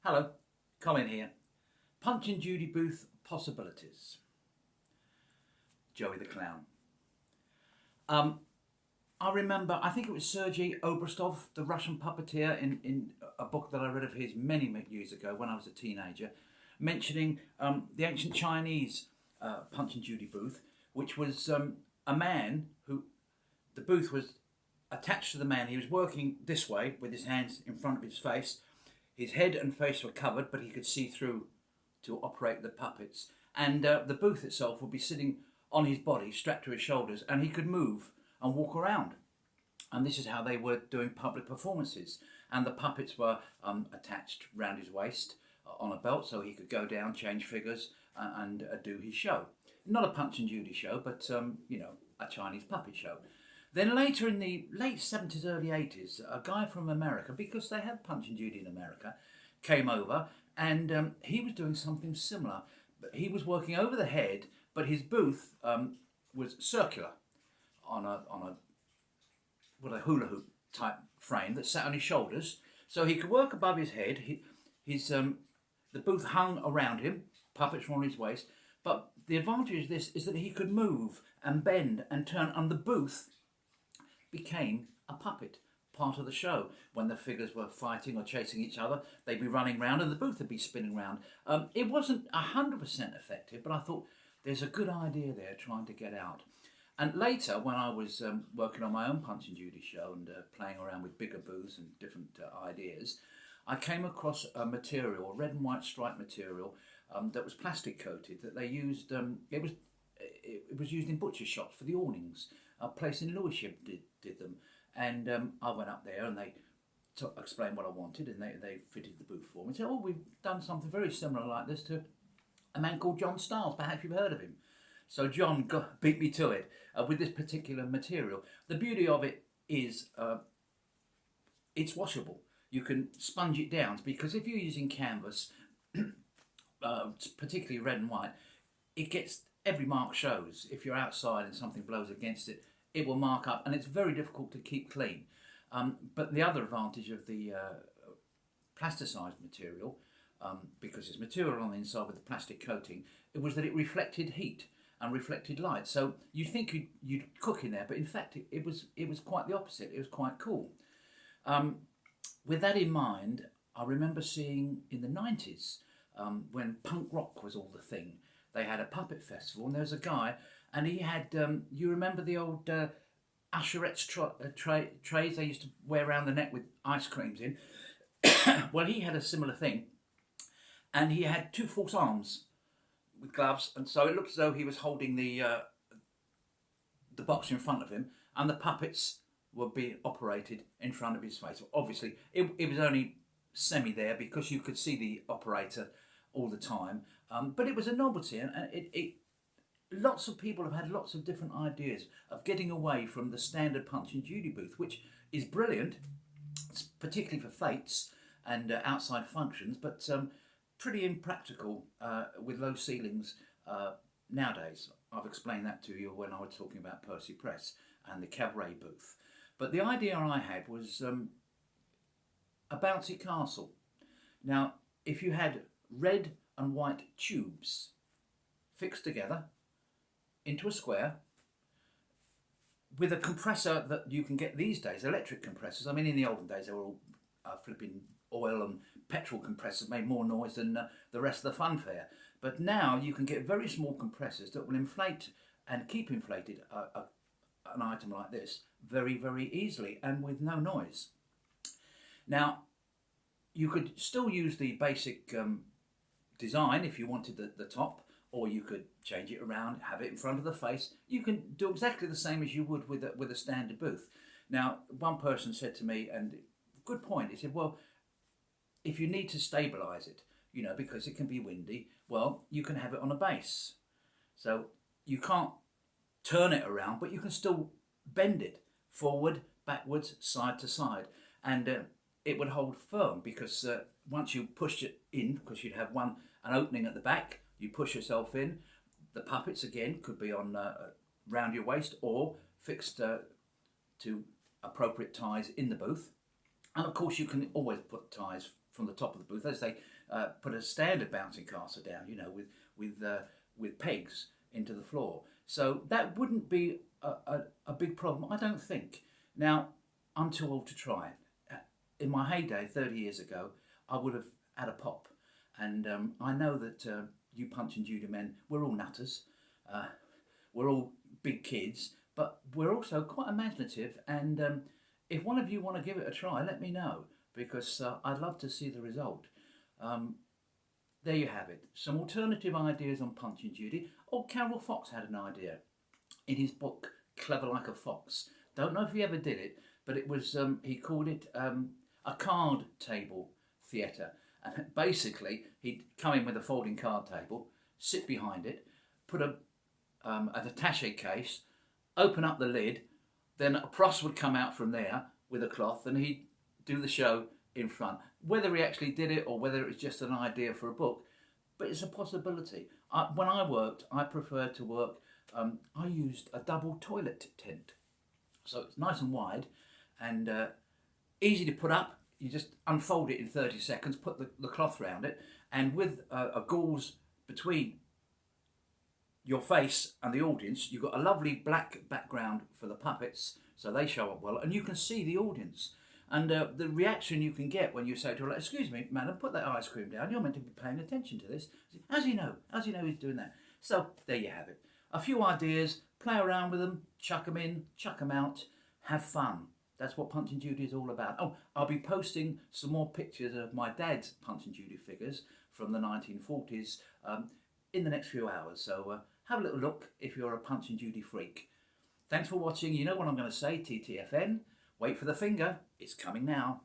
Hello, Colin here. Punch and Judy booth possibilities. Joey the Clown. Um, I remember, I think it was Sergei Obrostov, the Russian puppeteer, in a book that I read of his many years ago when I was a teenager, mentioning the ancient Chinese Punch and Judy booth, which was a man who, the booth was attached to the man. He was working this way with his hands in front of his face. His head and face were covered, but he could see through to operate the puppets. And the booth itself would be sitting on his body, strapped to his shoulders, and he could move and walk around. And this is how they were doing public performances. And the puppets were attached round his waist on a belt, so he could go down, change figures, and do his show. Not a Punch and Judy show, but a Chinese puppet show. Then later in the late 70s, early 80s, a guy from America, because they had Punch and Judy in America, came over and he was doing something similar. He was working over the head, but his booth was circular on a hula hoop type frame that sat on his shoulders, so he could work above his head. The booth hung around him, puppets were on his waist, but the advantage of this is that he could move and bend and turn, and the booth became a puppet, part of the show. When the figures were fighting or chasing each other, they'd be running round and the booth would be spinning round. It wasn't 100% effective, but I thought there's a good idea there trying to get out. And later, when I was working on my own Punch and Judy show and playing around with bigger booths and different ideas, I came across a material, a red and white striped material that was plastic coated, that they used. It was used in butcher shops for the awnings. A place in Lewisham did them, and I went up there and they explained what I wanted, and they fitted the booth for me. Said, "Oh, we've done something very similar like this to a man called John Stiles. Perhaps you've heard of him." So John beat me to it with this particular material. The beauty of it is it's washable. You can sponge it down, because if you're using canvas, particularly red and white, it gets, every mark shows. If you're outside and something blows against it, it will mark up, and it's very difficult to keep clean. But the other advantage of the plasticized material, because it's material on the inside with the plastic coating, it was that it reflected heat and reflected light. So you'd think you'd cook in there, but in fact it was quite the opposite. It was quite cool. With that in mind, I remember seeing in the 90s, when punk rock was all the thing, they had a puppet festival, and there was a guy, and he had, you remember the old usherettes trays they used to wear around the neck with ice creams in? Well, he had a similar thing, and he had two false arms with gloves, and so it looked as though he was holding the box in front of him, and the puppets would be operated in front of his face. Obviously, it was only semi there because you could see the operator all the time, but it was a novelty, and lots of people have had lots of different ideas of getting away from the standard Punch and Judy booth, which is brilliant, particularly for fetes and outside functions, but pretty impractical with low ceilings nowadays. I've explained that to you when I was talking about Percy Press and the cabaret booth. But the idea I had was a bouncy castle. Now, if you had red and white tubes fixed together into a square with a compressor that you can get these days, electric compressors. I mean, in the olden days they were all flipping oil and petrol compressors, made more noise than the rest of the funfair. But now you can get very small compressors that will inflate and keep inflated an item like this very easily and with no noise. Now, you could still use the basic design if you wanted the top, or you could change it around, have it in front of the face. You can do exactly the same as you would with a standard booth. Now, one person said to me, and good point, he said, well, if you need to stabilise it, because it can be windy, well, you can have it on a base. So you can't turn it around, but you can still bend it forward, backwards, side to side, and it would hold firm, because once you pushed it in, because you'd have an opening at the back, you push yourself in. The puppets again could be on round your waist or fixed to appropriate ties in the booth, and of course you can always put ties from the top of the booth, as they put a standard bouncing castle down, you know, with pegs into the floor. So that wouldn't be a big problem, I don't think. Now, I'm too old to try it. In my heyday, 30 years ago, I would have had a pop. And I know that you Punch and Judy men, we're all nutters. We're all big kids, but we're also quite imaginative. And if one of you want to give it a try, let me know, because I'd love to see the result. There you have it. Some alternative ideas on Punch and Judy. Oh, Carol Fox had an idea in his book, Clever Like a Fox. Don't know if he ever did it, but it was, he called it a card table theatre. And basically, he'd come in with a folding card table, sit behind it, put an attaché case, open up the lid, then a pros would come out from there with a cloth, and he'd do the show in front. Whether he actually did it or whether it was just an idea for a book, but it's a possibility. When I worked, I preferred to work, I used a double toilet tent. So it's nice and wide and easy to put up. You just unfold it in 30 seconds, put the cloth around it, and with a gauze between your face and the audience, you've got a lovely black background for the puppets, so they show up well, and you can see the audience. And the reaction you can get when you say to her, "Excuse me, madam, put that ice cream down. You're meant to be paying attention to this." As you know he's doing that. So there you have it. A few ideas, play around with them, chuck them in, chuck them out, have fun. That's what Punch and Judy is all about. Oh, I'll be posting some more pictures of my dad's Punch and Judy figures from the 1940s in the next few hours. So have a little look if you're a Punch and Judy freak. Thanks for watching. You know what I'm going to say, TTFN. Wait for the finger. It's coming now.